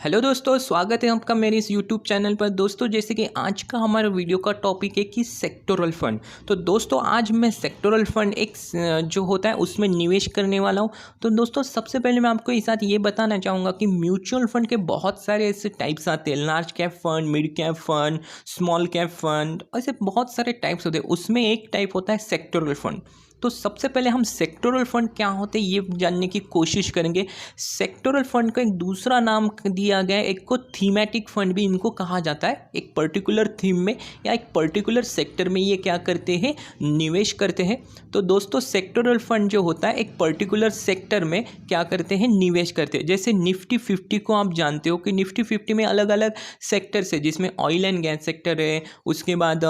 Hello दोस्तों, स्वागत है आपका मेरे इस यूट्यूब चैनल पर। दोस्तों, जैसे कि आज का हमारा वीडियो का टॉपिक है कि सेक्टोरल फंड। तो दोस्तों, आज मैं सेक्टोरल फंड एक जो होता है उसमें निवेश करने वाला हूं। तो दोस्तों, सबसे पहले मैं आपको इस साथ ये बताना चाहूँगा कि म्यूचुअल फंड के बहुत सारे ऐसे टाइप्स आते हैं। Large cap fund, mid cap fund, small cap fund, ऐसे बहुत सारे टाइप्स होते हैं। उसमें एक टाइप होता है सेक्टोरल फंड। तो सबसे पहले हम सेक्टोरल फंड क्या होते हैं ये जानने की कोशिश करेंगे। सेक्टोरल फंड का एक दूसरा नाम दिया गया है, एक को थीमेटिक फंड भी इनको कहा जाता है। एक पर्टिकुलर थीम में या एक पर्टिकुलर सेक्टर में ये क्या करते हैं, निवेश करते हैं। तो दोस्तों, सेक्टोरल फंड जो होता है एक पर्टिकुलर सेक्टर में क्या करते हैं, निवेश करते हैं। जैसे निफ्टी 50 को आप जानते हो कि निफ्टी 50 में अलग अलग सेक्टर्स है, जिसमें ऑयल एंड गैस सेक्टर है, उसके बाद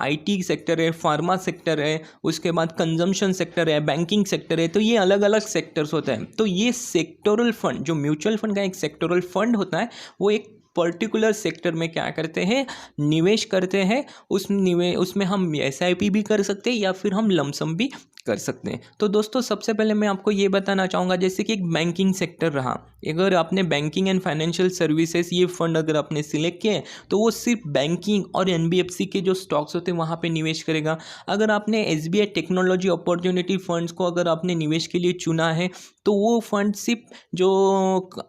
IT सेक्टर है, फार्मा सेक्टर है, उसके बाद कंजम्पशन सेक्टर है, बैंकिंग सेक्टर है। तो ये अलग अलग सेक्टर्स होता है। तो ये सेक्टोरल फंड, जो म्यूचुअल फंड का एक सेक्टोरल फंड होता है, वो एक पर्टिकुलर सेक्टर में क्या करते हैं, निवेश करते हैं। उसमें हम SIP भी कर सकते हैं या फिर हम लमसम भी कर सकते हैं। तो दोस्तों, सबसे पहले मैं आपको ये बताना चाहूँगा, जैसे कि एक बैंकिंग सेक्टर रहा। अगर आपने बैंकिंग एंड फाइनेंशियल सर्विसेज ये फंड अगर आपने सिलेक्ट किए तो वो सिर्फ बैंकिंग और NBFC के जो स्टॉक्स होते हैं वहाँ पे निवेश करेगा। अगर आपने SBI टेक्नोलॉजी अपॉर्चुनिटी फंड्स को अगर आपने निवेश के लिए चुना है तो वो फंड सिर्फ जो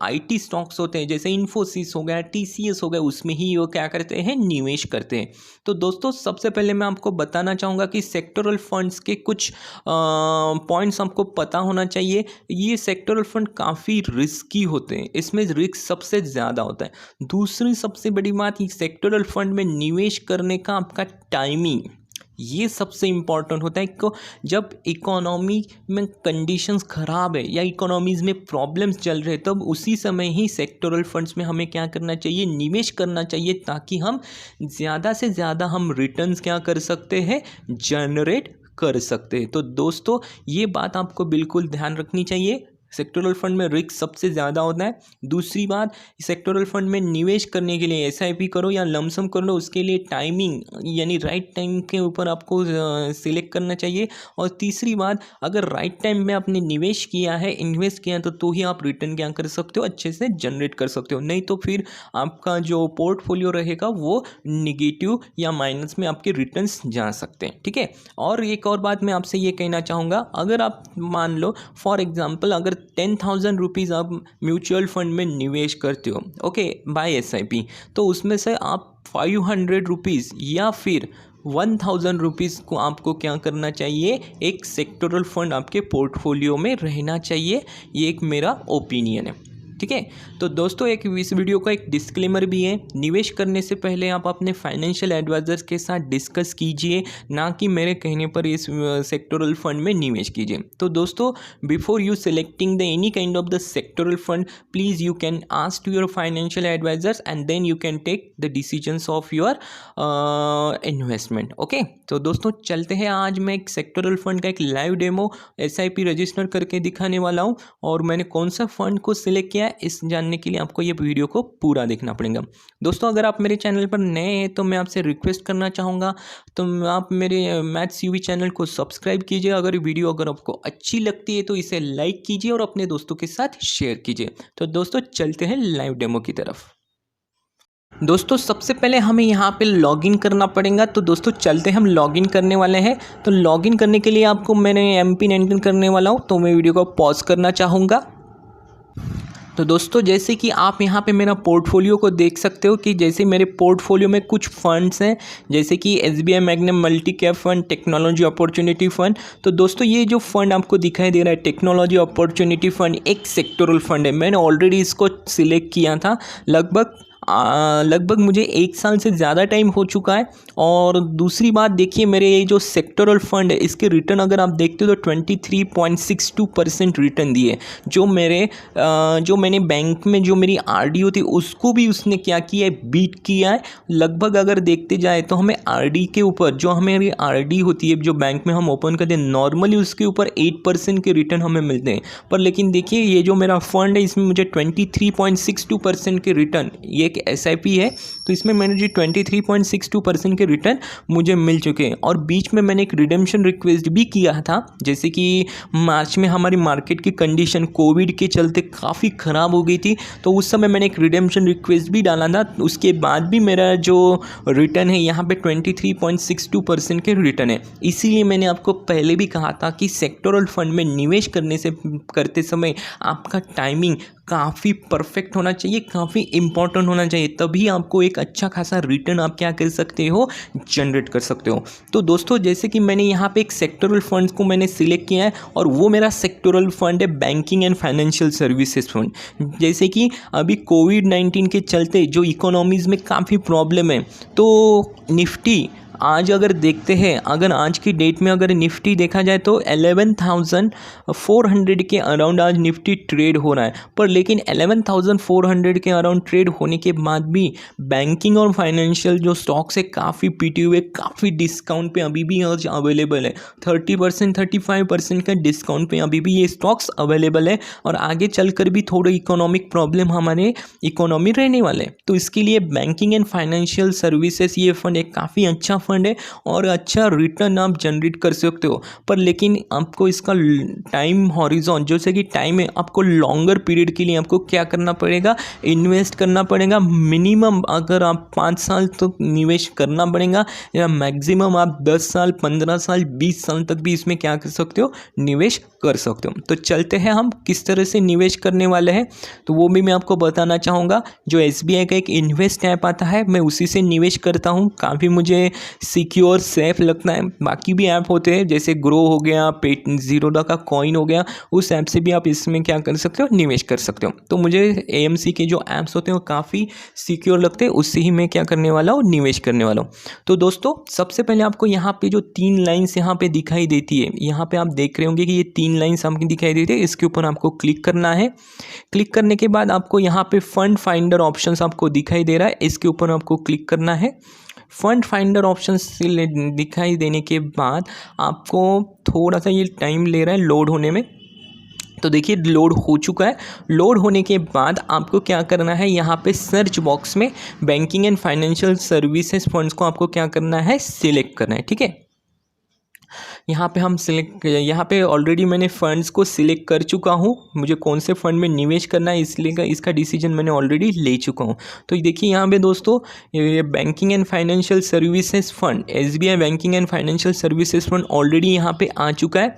IT स्टॉक्स होते हैं, जैसे इन्फोसिस हो गया, TCS हो गया, उसमें ही वो क्या करते हैं, निवेश करते हैं। तो दोस्तों, सबसे पहले मैं आपको बताना चाहूँगा कि सेक्टोरल फंड्स के कुछ पॉइंट्स आपको पता होना चाहिए। ये सेक्टोरल फंड काफ़ी रिस्की होते हैं, इसमें रिस्क सबसे ज़्यादा होता है। दूसरी सबसे बड़ी बात, ये सेक्टोरल फंड में निवेश करने का आपका टाइमिंग, ये सबसे इम्पॉर्टेंट होता है। कि जब इकोनॉमी में कंडीशंस ख़राब है या इकोनॉमीज़ में प्रॉब्लम्स चल रहे हैं, तब उसी समय ही सेक्टोरल फंड्स में हमें क्या करना चाहिए, निवेश करना चाहिए, ताकि हम ज़्यादा से ज़्यादा हम रिटर्न्स क्या कर सकते हैं, जनरेट कर सकते हैं। तो दोस्तों, ये बात आपको बिल्कुल ध्यान रखनी चाहिए। सेक्टोरल फंड में रिस्क सबसे ज़्यादा होता है। दूसरी बात, सेक्टोरल फंड में निवेश करने के लिए SIP करो या लमसम कर लो, उसके लिए टाइमिंग यानी राइट टाइम के ऊपर आपको सिलेक्ट करना चाहिए। और तीसरी बात, अगर राइट टाइम में आपने निवेश किया है, इन्वेस्ट किया है, तो ही आप रिटर्न क्या कर सकते हो, अच्छे से जनरेट कर सकते हो। नहीं तो फिर आपका जो पोर्टफोलियो रहेगा वो निगेटिव या माइनस में आपके रिटर्न्स जा सकते हैं। ठीक है। और एक और बात मैं आपसे ये कहना चाहूँगा, अगर आप मान लो फॉर एग्जाम्पल अगर 10,000 रुपीज़ आप म्यूचुअल फंड में निवेश करते हो, ओके, बाय SIP, तो उसमें से आप 500 रुपीज़ या फिर 1,000 रुपीज़ को आपको क्या करना चाहिए, एक सेक्टोरल फंड आपके पोर्टफोलियो में रहना चाहिए। ये एक मेरा ओपिनियन है। ठीक है। तो दोस्तों, एक इस वीडियो का एक डिस्क्लेमर भी है, निवेश करने से पहले आप अपने फाइनेंशियल एडवाइजर्स के साथ डिस्कस कीजिए, ना कि मेरे कहने पर इस सेक्टोरल फंड में निवेश कीजिए। तो दोस्तों, before you selecting the any kind of the sectoral fund, please you can ask to your financial advisers and then you can take the decisions of your investment. Okay. तो दोस्तों, चलते हैं। आज मैं एक सेक्टोरल फंड का एक live demo SIP register करके दिखाने वाला हूँ, और मैंने कौन सा फंड को सिलेक्ट किया है इस जानने के लिए आपको ये वीडियो को पूरा देखना पड़ेगा। दोस्तों, अगर आप मेरे चैनल पर नए हैं तो मैं आपसे रिक्वेस्ट करना चाहूँगा, तो आप मेरे मैथ्स UV चैनल को सब्सक्राइब कीजिए। अगर आपको अच्छी लगती है तो इसे लाइक कीजिए और अपने दोस्तों के साथ शेयर कीजिए। तो दोस्तों, चलते हैं लाइव डेमो की तरफ। दोस्तों, सबसे पहले हमें यहाँ पे लॉगिन करना पड़ेगा। तो दोस्तों, चलते हम लॉगिन करने वाले हैं। तो लॉगिन करने के लिए आपको मैंने MPIN एंटर करने वाला हूँ, तो मैं वीडियो को पॉज करना चाहूँगा। तो दोस्तों, जैसे कि आप यहाँ पे मेरा पोर्टफोलियो को देख सकते हो कि जैसे मेरे पोर्टफोलियो में कुछ फंड्स हैं, जैसे कि SBI magnum multi cap fund, technology opportunity fund. तो दोस्तों, ये जो फंड आपको दिखाई दे रहा है, टेक्नोलॉजी अपॉर्चुनिटी फंड, एक सेक्टोरल फंड है। मैंने ऑलरेडी इसको सिलेक्ट किया था, लगभग मुझे 1 साल से ज़्यादा टाइम हो चुका है। और दूसरी बात देखिए, मेरे ये जो सेक्टोरल फंड है, इसके रिटर्न अगर आप देखते हो तो 23.62% रिटर्न दिए। जो मैंने बैंक में जो मेरी RD होती उसको भी उसने क्या किया है, बीट किया है। लगभग अगर देखते जाए तो हमें RD के ऊपर, जो हमारी RD होती है जो बैंक में हम ओपन करते हैं, नॉर्मली उसके ऊपर 8% के रिटर्न हमें मिलते हैं। पर लेकिन देखिए, ये जो मेरा फंड है इसमें मुझे 23.62% के रिटर्न, ये एक एक SIP है, तो इसमें मैंने जो 23.62% के रिटर्न मुझे मिल चुके हैं। और बीच में मैंने एक रिडेम्पशन रिक्वेस्ट भी किया था, जैसे कि मार्च में हमारी मार्केट की कंडीशन कोविड के चलते काफ़ी ख़राब हो गई थी, तो उस समय मैंने एक रिडेम्पशन रिक्वेस्ट भी डाला था। उसके बाद भी मेरा जो रिटर्न है यहाँ पे 23.62% के रिटर्न है। इसीलिए मैंने आपको पहले भी कहा था कि सेक्टोरल फंड में निवेश करते समय आपका टाइमिंग काफ़ी परफेक्ट होना चाहिए, काफ़ी इंपॉर्टेंट होना चाहिए, तभी आपको एक अच्छा खासा रिटर्न आप क्या कर सकते हो, जनरेट कर सकते हो। तो दोस्तों जैसे कि मैंने यहाँ पे एक सेक्टोरल फंड को मैंने सिलेक्ट किया है, और वो मेरा सेक्टोरल फंड है banking and financial services fund. जैसे कि अभी कोविड-19 के चलते जो इकोनॉमीज़ में काफ़ी प्रॉब्लम है, तो निफ्टी आज अगर देखते हैं, अगर आज की डेट में अगर निफ्टी देखा जाए तो 11,400 के अराउंड आज निफ्टी ट्रेड हो रहा है। पर लेकिन 11,400 के अराउंड ट्रेड होने के बाद भी बैंकिंग और फाइनेंशियल जो स्टॉक्स है काफ़ी पीटे हुए, काफ़ी डिस्काउंट पे अभी भी आज अवेलेबल है। 30% 35% का डिस्काउंट पे अभी भी ये स्टॉक्स अवेलेबल है, और आगे चलकर भी थोड़ा इकोनॉमिक प्रॉब्लम हमारे इकोनॉमी रहने वाले हैं। तो इसके लिए बैंकिंग एंड फाइनेंशियल सर्विसेज ये फंड एक काफ़ी अच्छा फंड है, और अच्छा रिटर्न आप जनरेट कर सकते हो। पर लेकिन आपको इसका टाइम हॉरिजॉन, जैसे कि टाइम है, आपको लॉन्गर पीरियड के लिए आपको क्या करना पड़ेगा, इन्वेस्ट करना पड़ेगा। मिनिमम अगर आप 5 साल तक निवेश करना पड़ेगा, या मैक्सिमम आप 10 साल 15 साल 20 साल तक भी इसमें क्या कर सकते हो, निवेश कर सकते हो। तो चलते हैं हम किस तरह से निवेश करने वाले हैं, तो वो भी मैं आपको बताना चाहूँगा। जो SBI का एक इन्वेस्ट ऐप आता है, मैं उसी से निवेश करता हूँ, काफ़ी मुझे सिक्योर सेफ लगता है। बाकी भी ऐप होते हैं, जैसे ग्रो हो गया, पेट जीरोधा का कॉइन हो गया, उस ऐप से भी आप इसमें क्या कर सकते हो, निवेश कर सकते हो। तो मुझे AMC के जो ऐप्स होते हैं वो काफ़ी सिक्योर लगते हैं, उससे ही मैं क्या करने वाला हूँ, निवेश करने वाला हूँ। तो दोस्तों सबसे पहले आपको यहाँ पे जो 3 लाइन्स यहाँ पे दिखाई देती है, यहाँ पे आप देख रहे होंगे कि ये 3 लाइन्स आपको दिखाई देती है, इसके ऊपर आपको क्लिक करना है। क्लिक करने के बाद आपको यहाँ पे फंड फाइंडर ऑप्शंस आपको दिखाई दे रहा है, इसके ऊपर आपको क्लिक करना है। फंड फाइंडर ऑप्शन दिखाई देने के बाद आपको थोड़ा सा ये टाइम ले रहा है लोड होने में, तो देखिए लोड हो चुका है। लोड होने के बाद आपको क्या करना है, यहाँ पे सर्च बॉक्स में banking and financial services funds को आपको क्या करना है, सिलेक्ट करना है। ठीक है, यहाँ पे हम यहाँ पे ऑलरेडी मैंने फ़ंड्स को सिलेक्ट कर चुका हूँ, मुझे कौन से फ़ंड में निवेश करना है इसलिए इसका डिसीजन मैंने ऑलरेडी ले चुका हूँ। तो देखिए यहाँ पे दोस्तों, ये banking and financial services fund, SBI banking and financial services fund already यहाँ पे आ चुका है।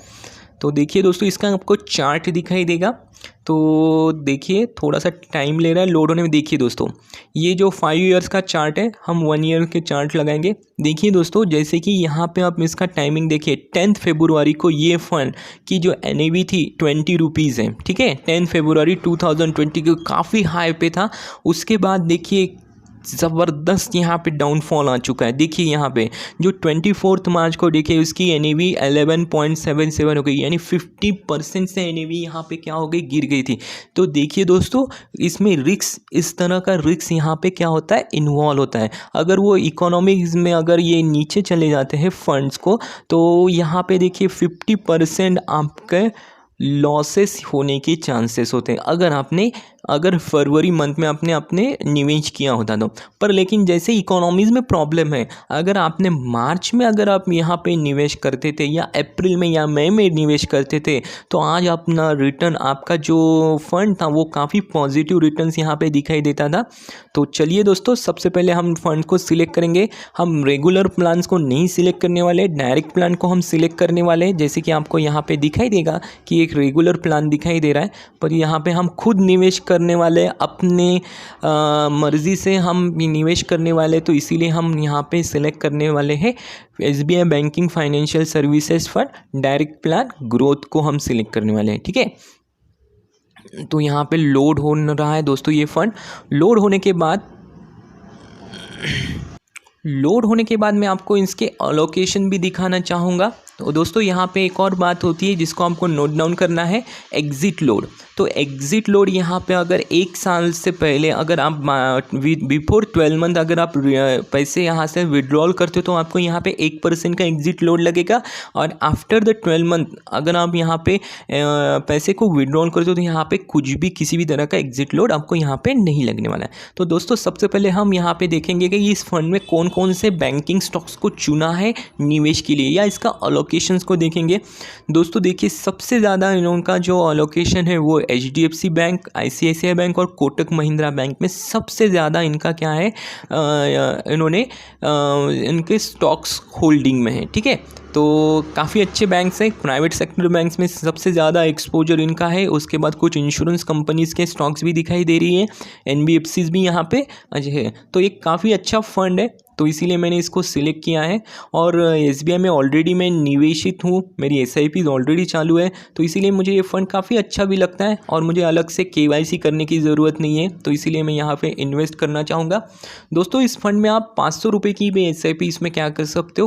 तो देखिए दोस्तों, इसका आपको चार्ट दिखाई देगा। तो देखिए थोड़ा सा टाइम ले रहा है लोड होने में। देखिए दोस्तों, ये जो 5 ईयर्स का चार्ट है, हम 1 ईयर के चार्ट लगाएंगे। देखिए दोस्तों, जैसे कि यहाँ पे आप इसका टाइमिंग देखिए, 10 फरवरी को ये फंड की जो NAV थी 20 रुपीज़ है। ठीक है, 10 फरवरी 2020 को काफ़ी हाई पे था। उसके बाद देखिए ज़बरदस्त यहाँ पे डाउनफॉल आ चुका है। देखिए यहाँ पे जो 24 मार्च को देखिए उसकी NAV 11.77 हो गई, यानी 50% से NAV यहाँ पे क्या हो गई, गिर गई थी। तो देखिए दोस्तों, इसमें रिस्क, इस तरह का रिस्क यहाँ पे क्या होता है, इन्वॉल्व होता है। अगर वो इकोनॉमिक्स में अगर ये नीचे चले जाते हैं फंड्स को, तो यहाँ पे देखिए 50% आपके लॉसेस होने के चांसेस होते हैं, अगर फरवरी मंथ में आपने अपने निवेश किया होता तो। पर लेकिन जैसे इकोनॉमीज़ में प्रॉब्लम है, अगर आपने मार्च में अगर आप यहाँ पे निवेश करते थे, या अप्रैल में या मई में निवेश करते थे, तो आज अपना रिटर्न, आपका जो फंड था वो काफ़ी पॉजिटिव रिटर्न्स यहाँ पे दिखाई देता था। तो चलिए दोस्तों, सबसे पहले हम फंड को सिलेक्ट करेंगे। हम रेगुलर प्लान्स को नहीं सिलेक्ट करने वाले, डायरेक्ट प्लान को हम सिलेक्ट करने वाले हैं। जैसे कि आपको यहाँ पे दिखाई देगा कि एक रेगुलर प्लान दिखाई दे रहा है, पर यहाँ पे हम खुद निवेश करने वाले, अपने मर्ज़ी से हम निवेश करने वाले, तो इसीलिए हम यहाँ पे सिलेक्ट करने वाले हैं SBI banking financial services fund direct plan growth को हम सिलेक्ट करने वाले हैं। ठीक है, तो यहाँ पे लोड हो रहा है दोस्तों ये फंड। लोड होने के बाद मैं आपको इसके अलोकेशन भी दिखाना चाहूँगा। तो दोस्तों यहाँ पे एक और बात होती है जिसको आपको नोट डाउन करना है, एग्ज़िट लोड। तो एग्ज़िट लोड यहाँ पे अगर 1 साल से पहले अगर आप बिफोर 12 मंथ अगर आप पैसे यहाँ से विड्रॉल करते हो तो आपको यहाँ पे 1% का एग्ज़िट लोड लगेगा। और आफ्टर द 12 मंथ अगर आप यहाँ पे पैसे को विड्रॉल करते हो तो यहाँ पे कुछ भी किसी भी तरह का एग्ज़िट लोड आपको यहाँ पे नहीं लगने वाला है। तो दोस्तों सबसे पहले हम यहाँ पे देखेंगे कि इस फंड में कौन कौन से बैंकिंग स्टॉक्स को चुना है निवेश के लिए, या इसका अलोकेशंस को देखेंगे। दोस्तों देखिए सबसे ज़्यादा इनका जो अलोकेशन है वो HDFC बैंक, ICICI बैंक और कोटक महिंद्रा बैंक में सबसे ज़्यादा इनका क्या है, इन्होंने इनके स्टॉक्स होल्डिंग में है। ठीक है, तो काफ़ी अच्छे बैंक्स हैं। प्राइवेट सेक्टर बैंक्स में सबसे ज़्यादा एक्सपोजर इनका है। उसके बाद कुछ इंश्योरेंस कंपनीज़ के स्टॉक्स भी दिखाई दे रही हैं, NBFCs भी यहाँ पे है। तो ये काफ़ी अच्छा फंड है, तो इसीलिए मैंने इसको सिलेक्ट किया है। और SBI में ऑलरेडी मैं निवेशित हूँ, मेरी SIP ऑलरेडी चालू है, तो इसीलिए मुझे ये फ़ंड काफ़ी अच्छा भी लगता है और मुझे अलग से KYC करने की ज़रूरत नहीं है, तो इसीलिए मैं यहाँ पे इन्वेस्ट करना चाहूँगा। दोस्तों इस फंड में आप 500 रुपये की भी SIP इसमें क्या कर सकते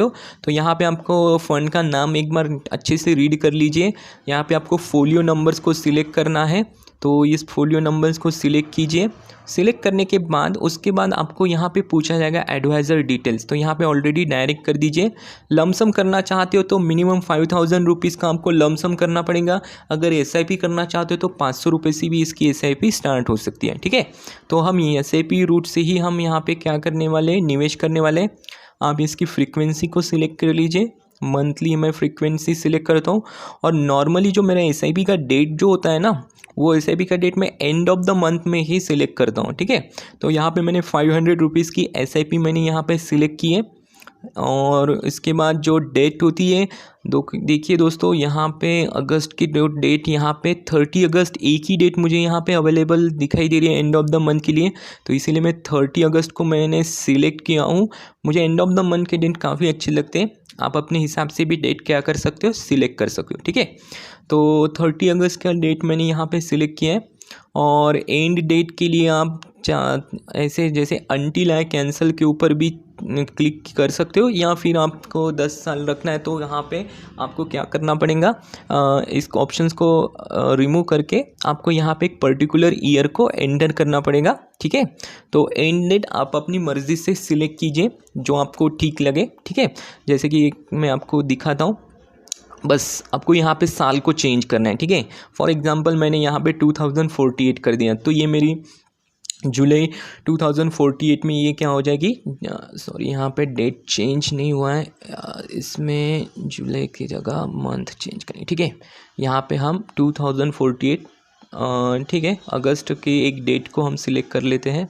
हो। तो यहाँ पे आपको फ़ंड का नाम एक बार अच्छे से रीड कर लीजिए। यहाँ पे आपको फोलियो नंबर्स को सिलेक्ट करना है, तो इस फोलियो नंबर्स को सिलेक्ट कीजिए। सिलेक्ट करने के बाद उसके बाद आपको यहाँ पे पूछा जाएगा एडवाइज़र डिटेल्स, तो यहाँ पे ऑलरेडी डायरेक्ट कर दीजिए। लमसम करना चाहते हो तो मिनिमम 5000 रुपीज़ का आपको लमसम करना पड़ेगा। अगर SIP करना चाहते हो तो 500 रुपये से भी इसकी SIP स्टार्ट हो सकती है। ठीक है, तो हम SIP रूट से ही हम यहाँ पे क्या करने वाले, निवेश करने वाले। आप इसकी फ्रीक्वेंसी को सिलेक्ट कर लीजिए। मंथली मैं फ्रीक्वेंसी सिलेक्ट करता हूँ। और नॉर्मली जो मेरा SIP का डेट जो होता है ना, वो SIP का डेट मैं एंड ऑफ द मंथ में ही सिलेक्ट करता हूँ। ठीक है, तो यहाँ पे मैंने 500 रुपीज़ की SIP मैंने यहाँ पे सिलेक्ट की है। और इसके बाद जो डेट होती है, देखिए दोस्तों यहाँ पे अगस्त की डेट यहाँ पे 30 अगस्त, एक ही डेट मुझे यहाँ पे अवेलेबल दिखाई दे रही है एंड ऑफ द मंथ के लिए, तो इसीलिए मैं 30 अगस्त को मैंने सिलेक्ट किया हूँ। मुझे एंड ऑफ द मंथ के डेट काफ़ी अच्छे लगते हैं। आप अपने हिसाब से भी डेट क्या कर सकते हो, सिलेक्ट कर सकते हो। ठीक है, तो 30 अगस्त का डेट मैंने यहाँ पे सिलेक्ट किया है। और एंड डेट के लिए आप ऐसे जैसे अनटिल आई कैंसिल के ऊपर भी क्लिक कर सकते हो, या फिर आपको 10 साल रखना है तो यहाँ पे आपको क्या करना पड़ेगा, इस ऑप्शंस को रिमूव करके आपको यहाँ पे एक पर्टिकुलर ईयर को एंटर करना पड़ेगा। ठीक है, तो एंड डेट आप अपनी मर्ज़ी से सिलेक्ट कीजिए जो आपको ठीक लगे। ठीक है, जैसे कि मैं आपको दिखाता हूँ, बस आपको यहाँ पे साल को चेंज करना है। ठीक है, फॉर एग्जांपल मैंने यहाँ पे 2048 कर दिया, तो ये मेरी जुलाई 2048 में ये क्या हो जाएगी, सॉरी यहाँ पे डेट चेंज नहीं हुआ है, इसमें जुलाई की जगह मंथ चेंज करेंगे। ठीक है, यहाँ पे हम 2048 ठीक है, अगस्त की एक डेट को हम सिलेक्ट कर लेते हैं।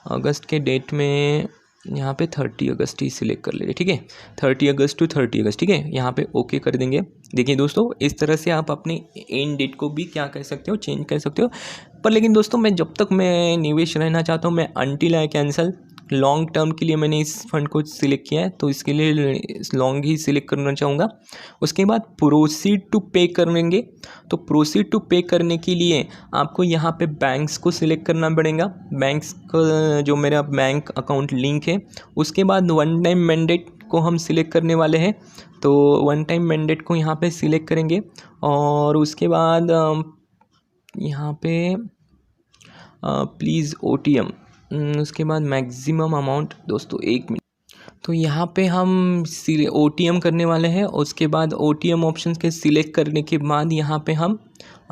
अगस्त के डेट में यहाँ पे 30 अगस्त ही सिलेक्ट कर लेंगे। ठीक है, 30 अगस्त टू 30 अगस्त। ठीक है, यहाँ पे ओके कर देंगे। देखिए दोस्तों इस तरह से आप अपने एंड डेट को भी क्या कर सकते हो, चेंज कर सकते हो। पर लेकिन दोस्तों मैं जब तक मैं निवेश रहना चाहता हूँ, मैं until I cancel long term के लिए मैंने इस फंड को सिलेक्ट किया है, तो इसके लिए लॉन्ग ही सिलेक्ट करना चाहूँगा। उसके बाद प्रोसीड टू पे करेंगे, तो प्रोसीड टू पे करने के लिए आपको यहाँ पे बैंक्स को सिलेक्ट करना पड़ेगा। बैंक्स का जो मेरा बैंक अकाउंट लिंक है, उसके बाद वन टाइम मैंडेट को हम सिलेक्ट करने वाले हैं, तो वन टाइम मैंडेट को यहाँ पे सिलेक्ट करेंगे। और उसके बाद यहाँ पे प्लीज़ OTM, उसके बाद मैक्सिमम अमाउंट दोस्तों 1 मिनट, तो यहाँ पे हम OTM करने वाले हैं। उसके बाद OTM ऑप्शन के सिलेक्ट करने के बाद यहाँ पे हम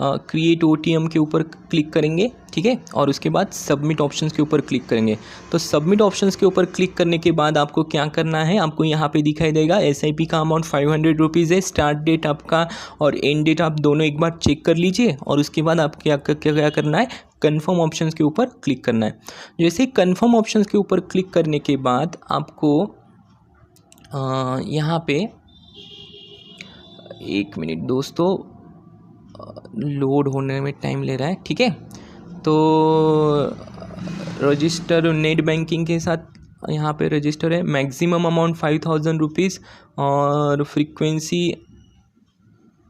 क्रिएट OTM के ऊपर क्लिक करेंगे। ठीक है, और उसके बाद सबमिट ऑप्शंस के ऊपर क्लिक करेंगे। तो सबमिट ऑप्शंस के ऊपर क्लिक करने के बाद आपको क्या करना है, आपको यहाँ पे दिखाई देगा SIP का अमाउंट 500 रुपीज़ है। स्टार्ट डेट आपका और एंड डेट आप दोनों एक बार चेक कर लीजिए। और उसके बाद आप क्या करना है, कन्फर्म ऑप्शंस के ऊपर क्लिक करना है। जैसे ही कन्फर्म ऑप्शंस के ऊपर क्लिक करने के बाद आपको यहाँ पे 1 मिनट दोस्तों लोड होने में टाइम ले रहा है। ठीक है, तो रजिस्टर नेट बैंकिंग के साथ यहाँ पे रजिस्टर है। मैक्सिमम अमाउंट 5000 रुपीज़ और फ्रीक्वेंसी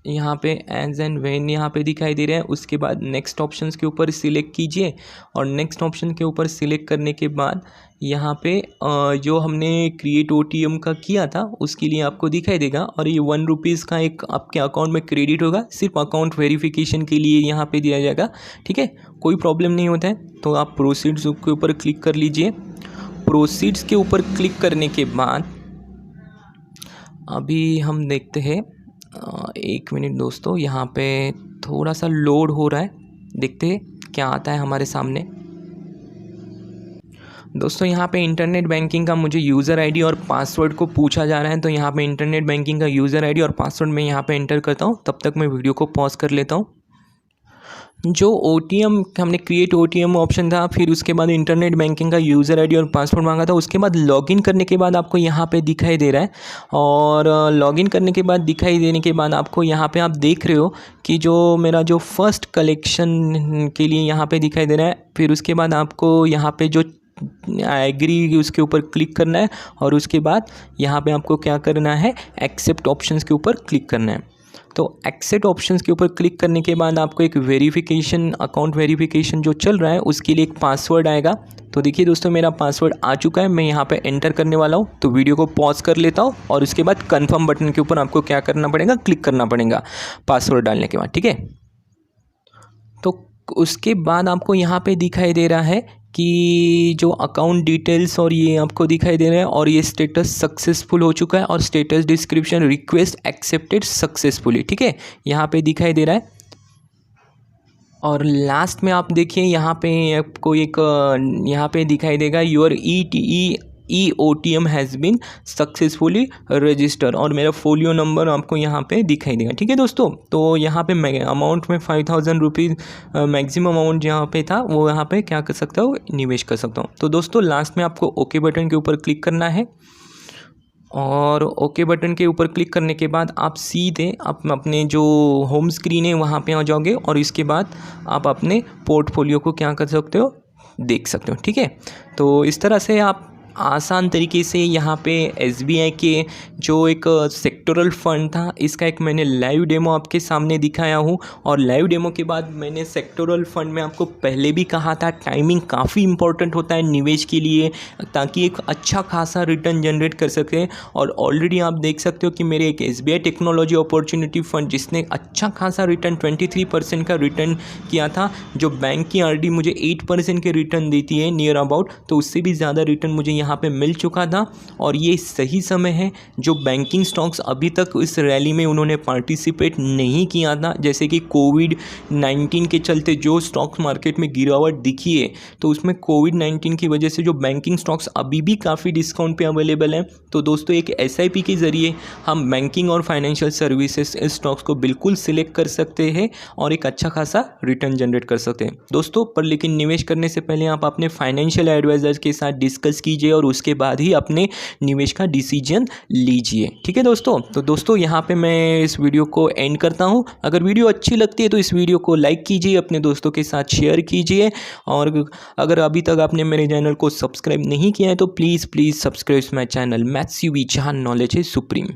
यहाँ पे एज एंड व्हेन यहाँ पे दिखाई दे रहा है। उसके बाद नेक्स्ट ऑप्शंस के ऊपर सिलेक्ट कीजिए और नेक्स्ट ऑप्शन के ऊपर सिलेक्ट करने के बाद यहाँ पे जो हमने क्रिएट OTM का किया था उसके लिए आपको दिखाई देगा और ये 1 रुपीज़ का एक आपके अकाउंट में क्रेडिट होगा, सिर्फ अकाउंट वेरिफिकेशन के लिए यहाँ पे दिया जाएगा। ठीक है, कोई प्रॉब्लम नहीं होता है। तो आप प्रोसीड्स के ऊपर क्लिक कर लीजिए। प्रोसीड्स के ऊपर क्लिक करने के बाद अभी हम देखते हैं, 1 मिनट दोस्तों, यहाँ पे थोड़ा सा लोड हो रहा है, देखते हैं क्या आता है हमारे सामने। दोस्तों यहाँ पे इंटरनेट बैंकिंग का मुझे यूज़र आईडी और पासवर्ड को पूछा जा रहा है, तो यहाँ पे इंटरनेट बैंकिंग का यूज़र आईडी और पासवर्ड मैं यहाँ पे एंटर करता हूँ। तब तक मैं वीडियो को पॉज कर लेता हूँ। जो OTM हमने क्रिएट OTM ऑप्शन था, फिर उसके बाद इंटरनेट बैंकिंग का यूज़र आईडी और पासवर्ड मांगा था, उसके बाद लॉगिन करने के बाद आपको यहाँ पे दिखाई दे रहा है। और लॉगिन करने के बाद दिखाई देने के बाद आपको यहाँ पे आप देख रहे हो कि जो मेरा जो फर्स्ट कलेक्शन के लिए यहाँ पे दिखाई दे रहा है। फिर उसके बाद आपको यहाँ पे जो एग्री उसके ऊपर क्लिक करना है और उसके बाद यहाँ पे आपको क्या करना है, एक्सेप्ट ऑप्शंस के ऊपर क्लिक करना है। तो एक्सेप्ट ऑप्शंस के ऊपर क्लिक करने के बाद आपको एक वेरिफिकेशन, अकाउंट वेरिफिकेशन जो चल रहा है उसके लिए एक पासवर्ड आएगा। तो देखिए दोस्तों, मेरा पासवर्ड आ चुका है, मैं यहाँ पे एंटर करने वाला हूँ। तो वीडियो को पॉज कर लेता हूँ और उसके बाद कंफर्म बटन के ऊपर आपको क्या करना पड़ेगा, क्लिक करना पड़ेगा पासवर्ड डालने के बाद। ठीक है, तो उसके बाद आपको यहाँ पे दिखाई दे रहा है कि जो अकाउंट डिटेल्स और ये आपको दिखाई दे रहा है और ये स्टेटस सक्सेसफुल हो चुका है और status description request accepted successfully. ठीक है, यहाँ पे दिखाई दे रहा है। और लास्ट में आप देखिए यहाँ पे आपको एक यहाँ पे दिखाई देगा your OTM has been successfully register और मेरा फोलियो नंबर आपको यहाँ पे दिखाई देगा। ठीक है दोस्तों, तो यहाँ पे अमाउंट में 5000 रुपीज़ मैक्सिमम अमाउंट जहाँ पे था वो यहाँ पे क्या कर सकता हूँ, निवेश कर सकता हूँ। तो दोस्तों लास्ट में आपको ओके बटन के ऊपर क्लिक करना है और ओके बटन के ऊपर क्लिक करने के बाद आप सीधे अपने जो होम स्क्रीन है वहाँ पे आ जाओगे और इसके बाद आप अपने पोर्टफोलियो को क्या कर सकते हो, देख सकते हो। ठीक है, तो इस तरह से आप आसान तरीके से यहाँ पे SBI के जो एक सेक्टोरल फंड था इसका एक मैंने लाइव डेमो आपके सामने दिखाया हूँ। और लाइव डेमो के बाद मैंने सेक्टोरल फंड में आपको पहले भी कहा था टाइमिंग काफ़ी इंपॉर्टेंट होता है निवेश के लिए, ताकि एक अच्छा खासा रिटर्न जनरेट कर सकें। और ऑलरेडी आप देख सकते हो कि मेरे एक SBI टेक्नोलॉजी अपॉर्चुनिटी फंड जिसने अच्छा खासा रिटर्न 23% का रिटर्न किया था, जो बैंक की RD मुझे 8% के रिटर्न देती है नियर अबाउट, तो उससे भी ज़्यादा रिटर्न मुझे यहाँ पे मिल चुका था। और ये सही समय है, जो बैंकिंग स्टॉक्स अभी तक इस रैली में उन्होंने पार्टिसिपेट नहीं किया था, जैसे कि कोविड-19 के चलते जो स्टॉक मार्केट में गिरावट दिखी है, तो उसमें कोविड-19 की वजह से जो बैंकिंग स्टॉक्स अभी भी काफ़ी डिस्काउंट पे अवेलेबल हैं। तो दोस्तों एक SIP के ज़रिए हम बैंकिंग और फाइनेंशियल सर्विसेज स्टॉक्स को बिल्कुल सिलेक्ट कर सकते हैं और एक अच्छा खासा रिटर्न जनरेट कर सकते हैं दोस्तों। पर लेकिन निवेश करने से पहले आप अपने फाइनेंशियल एडवाइजर के साथ डिस्कस कीजिए और उसके बाद ही अपने निवेश का डिसीजन लीजिए। ठीक है दोस्तों, तो दोस्तों यहाँ पे मैं इस वीडियो को एंड करता हूँ। अगर वीडियो अच्छी लगती है तो इस वीडियो को लाइक कीजिए, अपने दोस्तों के साथ शेयर कीजिए, और अगर अभी तक आपने मेरे चैनल को सब्सक्राइब नहीं किया है तो please subscribe my channel maths UV, जहाँ नॉलेज है सुप्रीम।